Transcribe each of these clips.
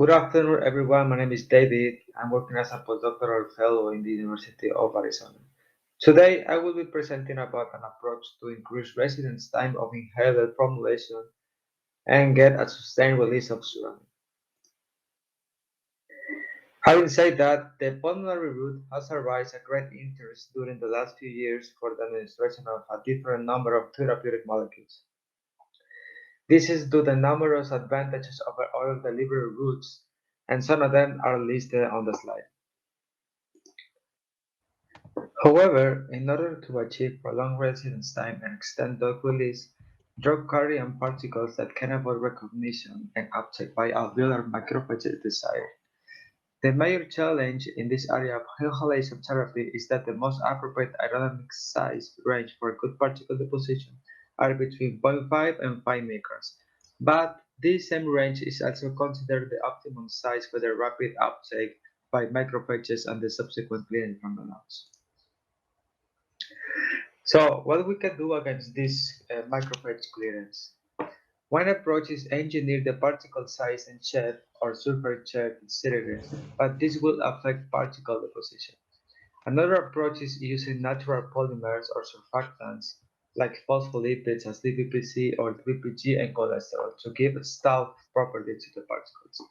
Good afternoon, everyone. My name is David. I'm working as a postdoctoral fellow in the University of Arizona. Today, I will be presenting about an approach to increase residence time of inhaled formulation and get a sustained release of Suramin. Having said that, the pulmonary route has aroused a great interest during the last few years for the administration of a different number of therapeutic molecules. This is due to the numerous advantages of oral delivery routes, and some of them are listed on the slide. However, in order to achieve prolonged residence time and extend drug release, drug carrying particles that can avoid recognition and uptake by alveolar macrophages is desired. The major challenge in this area of inhalation therapy is that the most appropriate aerodynamic size range for good particle deposition are between 0.5 and 5 microns, but this same range is also considered the optimum size for the rapid uptake by macrophages and the subsequent clearing from the lungs. So what we can do against this macrophage clearance? One approach is engineer the particle size and shape or surface shape cylinder, but this will affect particle deposition. Another approach is using natural polymers or surfactants like phospholipids as DPPC or DPPG and cholesterol to give stealth properties to the particles.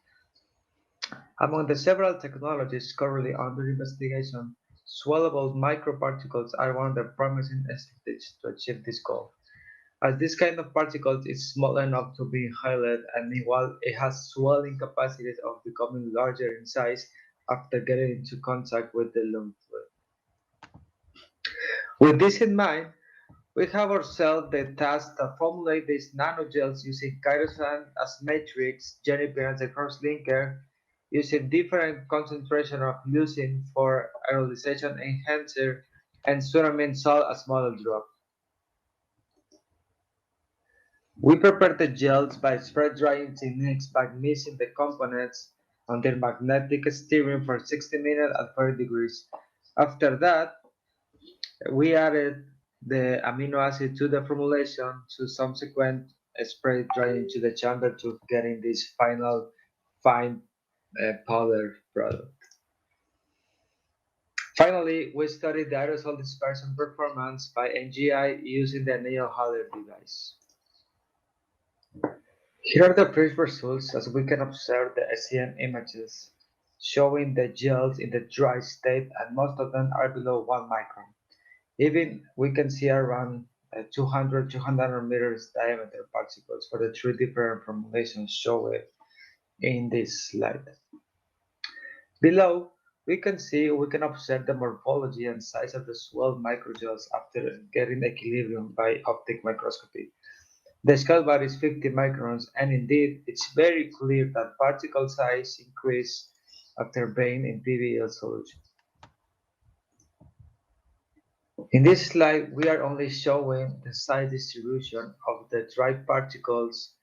Among the several technologies currently under investigation, swellable microparticles are one of the promising strategies to achieve this goal. As this kind of particles is small enough to be inhaled and while it has swelling capacities of becoming larger in size after getting into contact with the lung fluid. With this in mind, we have ourselves the task to formulate these nanogels using kerosene as matrix, juniper as a cross-linker, using different concentration of leucine for aerolization enhancer, and Suramin salt as model drug. We prepare the gels by spread drying techniques by mixing the components under magnetic stirring for 60 minutes at 40 degrees. After that, we added the amino acid to the formulation to subsequent spray drying to the chamber to getting this final fine powder product. Finally, we studied the aerosol dispersion performance by NGI using the Neo Haller device. Here are the first results as we can observe the SEM images showing the gels in the dry state and most of them are below 1 micron. Even we can see around 200 meters diameter particles for the three different formulations shown in this slide. Below, we can observe the morphology and size of the swelled microgels after getting equilibrium by optic microscopy. The scale value is 50 microns, and indeed, it's very clear that particle size increase after being in PBL solution. In this slide, we are only showing the size distribution of the dry particles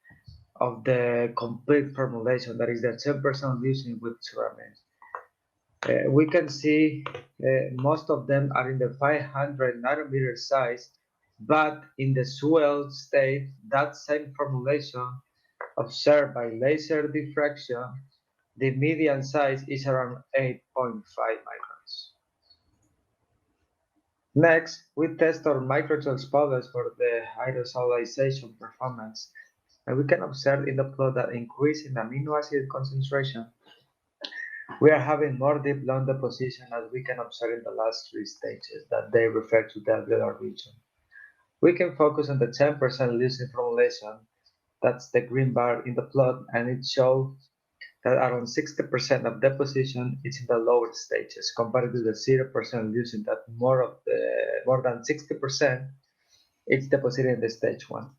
of the complete formulation, that is the 10% leucine with Suramin. We can see most of them are in the 500 nanometer size, but in the swell state, that same formulation observed by laser diffraction, the median size is around 8.5 microns. Next, we test our microgels powders for the aerosolization performance, and we can observe in the plot that increase in amino acid concentration, we are having more deep lung deposition as we can observe in the last three stages that they refer to the alveolar region. We can focus on the 10% leucine formulation, that's the green bar in the plot, and it shows that around 60% of deposition is in the lower stages compared to the 0% leucine that more than 60% is deposited in the stage 1.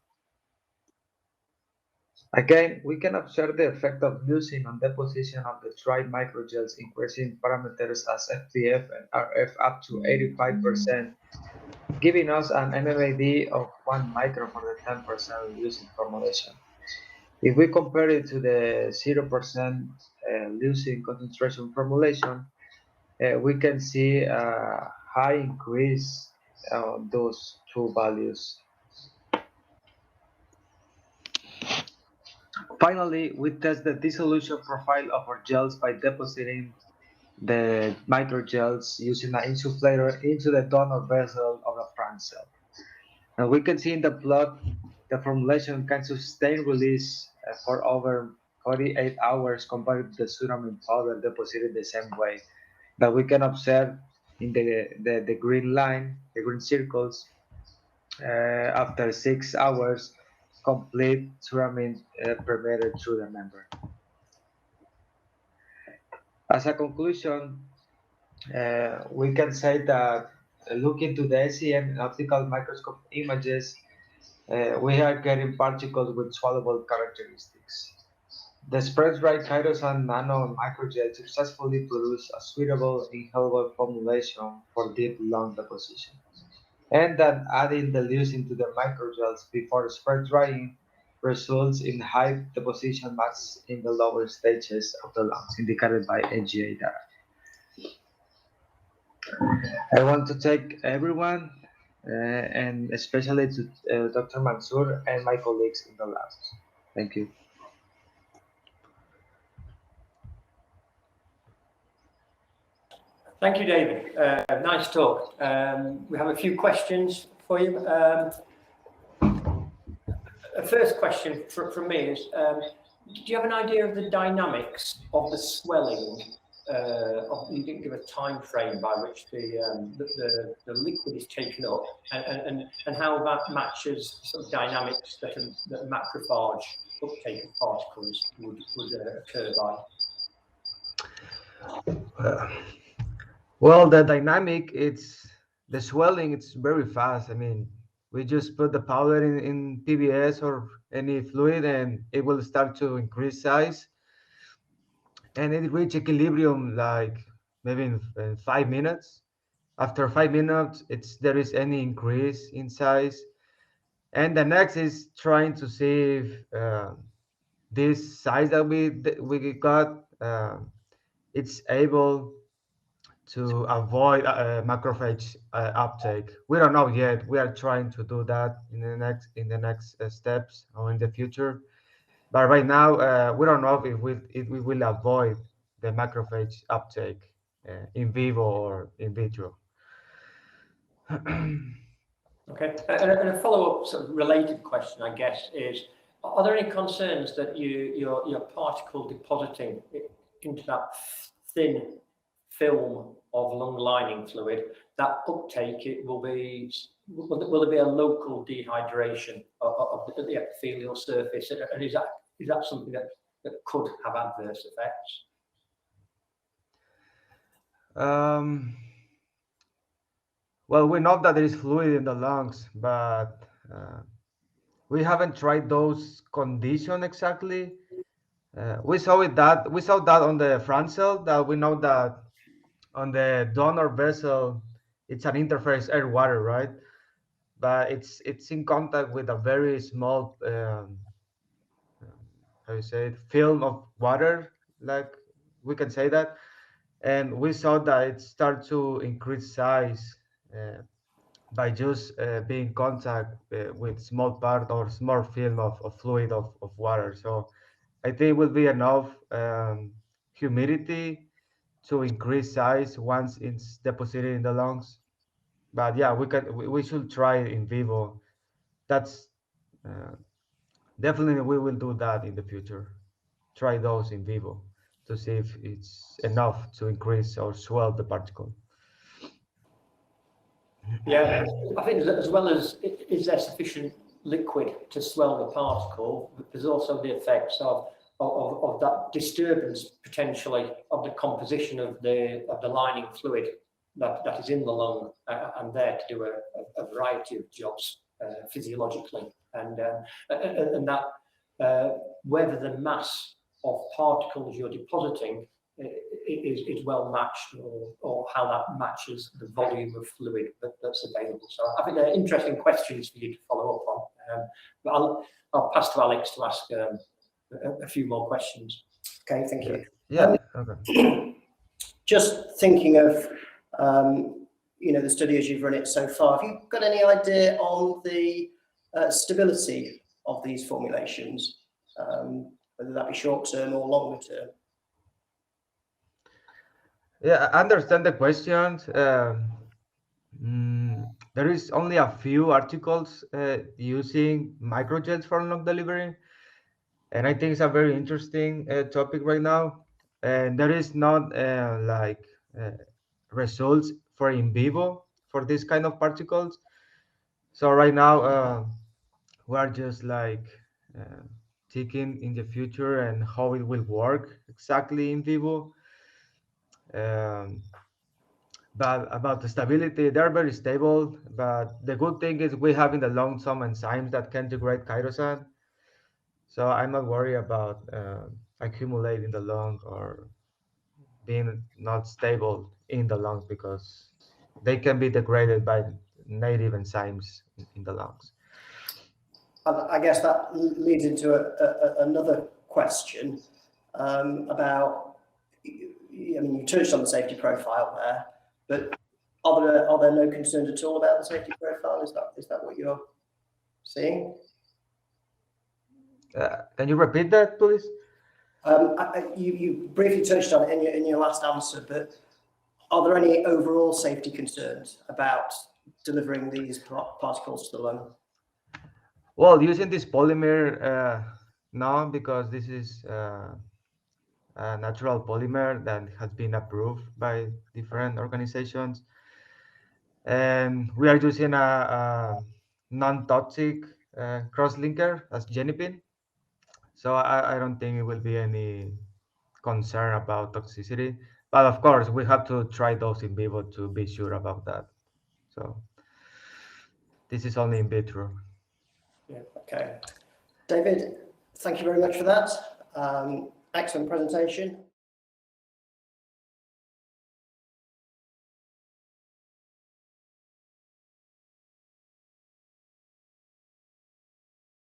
Again, we can observe the effect of leucine on deposition of the dry microgels, increasing parameters as FPF and RF up to 85%, giving us an MMAD of 1 micron for the 10% leucine formulation. If we compare it to the 0% leucine concentration formulation, we can see a high increase on those two values. Finally, we test the dissolution profile of our gels by depositing the microgels using an insufflator into the donor vessel of the front cell. And we can see in the plot the formulation can sustain release for over 48 hours compared to the Suramin powder deposited the same way that we can observe in the green line, the green circles, after 6 hours complete Suramin permeated through the membrane. As a conclusion, we can say that looking to the SEM optical microscope images, we are getting particles with swallowable characteristics. The spread-dry Aerosol Nano and Microgels successfully produce a suitable inhalable formulation for deep lung deposition. And that adding the leucine to the microgels before spread drying results in high deposition mass in the lower stages of the lungs, indicated by AGA data. I want to thank everyone, and especially to Dr. Mansour and my colleagues in the lab. Thank you. Thank you, David. Nice talk. We have a few questions for you. A first question from me is, do you have an idea of the dynamics of the swelling? You didn't give a time frame by which the liquid is taken up, and how that matches sort of dynamics that a macrophage uptake of particles would occur by. Well, the dynamic, the swelling, it's very fast. I mean, we just put the powder in PBS or any fluid and it will start to increase size. And it reach equilibrium like maybe in 5 minutes. After 5 minutes, there is any increase in size. And the next is trying to see if this size that we got, it's able to avoid macrophage uptake. We don't know yet. We are trying to do that in the next steps or in the future. But right now, we don't know if we will avoid the macrophage uptake in vivo or in vitro. Okay, and a follow-up sort of related question, I guess, is: are there any concerns that your particle depositing into that thin film of lung lining fluid, that uptake will there be a local dehydration of the epithelial surface, and is that something that could have adverse effects? Well, we know that there is fluid in the lungs, but we haven't tried those conditions exactly. We saw that on the front cell, that we know that on the donor vessel, it's an interface air-water, right? But it's in contact with a very small, how you say it, film of water, like we can say that. And we saw that it started to increase size by just being in contact with small part or small film of fluid of water. So I think it will be enough humidity to increase size once it's deposited in the lungs. But yeah, we should try it in vivo. That's definitely, we will do that in the future. Try those in vivo to see if it's enough to increase or swell the particle. Yeah, I think as well as is there sufficient liquid to swell the particle, there's also the effects of that disturbance potentially of the composition of the lining fluid that is in the lung and there to do a variety of jobs physiologically, and that whether the mass of particles you're depositing is well matched, or how that matches the volume of fluid that's available. So I think they're interesting questions for you to follow up on. But I'll pass to Alex to ask a few more questions. Okay, thank you. Yeah. Okay. Just thinking of the study as you've run it so far, have you got any idea on the stability of these formulations? whether that be short term or longer term? Yeah, I understand the questions. There is only a few articles using microgels for long delivery, and I think it's a very interesting topic right now. And there is not like results for in vivo for this kind of particles. So right now we are just like thinking in the future and how it will work exactly in vivo. Um, but about the stability, they're very stable. But the good thing is we have in the lung some enzymes that can degrade chirosan. So I'm not worried about accumulating in the lung or being not stable in the lungs because they can be degraded by native enzymes in the lungs. I guess that leads into another question about, I mean, you touched on the safety profile there, but are there no concerns at all about the safety profile? Is that what you're seeing? Can you repeat that, please? You briefly touched on it in your last answer, but are there any overall safety concerns about delivering these particles to the lung? Well, using this polymer, no, because this is a natural polymer that has been approved by different organizations. And we are using a non-toxic cross-linker as genipin. So I don't think it will be any concern about toxicity. But of course, we have to try those in vivo to be sure about that. So this is only in vitro. Yeah, okay. David, thank you very much for that. Excellent presentation.